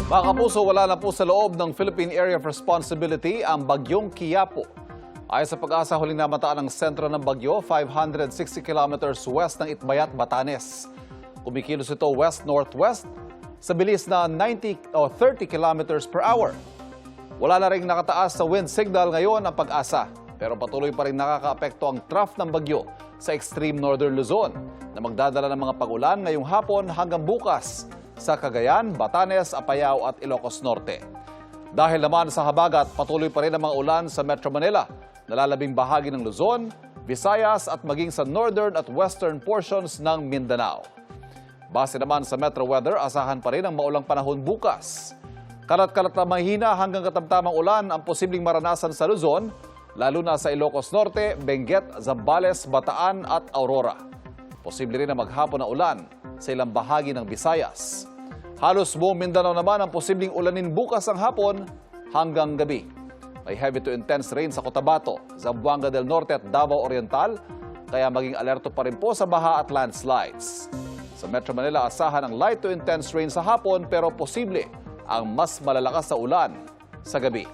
Mga kapuso, wala na po sa loob ng Philippine Area of Responsibility ang bagyong Quiapo. Ayon sa Pag-asa, huling namataan ang sentro ng bagyo, 560 kilometers west ng Itbayat, Batanes. Kumikilos ito west-northwest sa bilis na 30 kilometers per hour. Wala na ring nakataas sa wind signal ngayon ang Pag-asa, pero patuloy pa rin nakakaapekto ang trough ng bagyo sa extreme northern Luzon na magdadala ng mga pag-ulan ngayong hapon hanggang bukas sa Cagayan, Batanes, Apayao at Ilocos Norte. Dahil naman sa habagat, patuloy pa rin ang mga ulan sa Metro Manila, nalalabing bahagi ng Luzon, Visayas at maging sa northern at western portions ng Mindanao. Base naman sa Metro Weather, asahan pa rin ang maulang panahon bukas. Kalat-kalat na mahina hanggang katamtamang ulan ang posibleng maranasan sa Luzon, lalo na sa Ilocos Norte, Benguet, Zambales, Bataan at Aurora. Posible rin na maghapon na ulan sa ilang bahagi ng Visayas. Halos buong Mindanao naman ang posibleng ulanin bukas ang hapon hanggang gabi. May heavy to intense rain sa Cotabato, Zamboanga del Norte at Davao Oriental, kaya maging alerto pa rin po sa baha at landslides. Sa Metro Manila, asahan ang light to intense rain sa hapon pero posible ang mas malalakas na ulan sa gabi.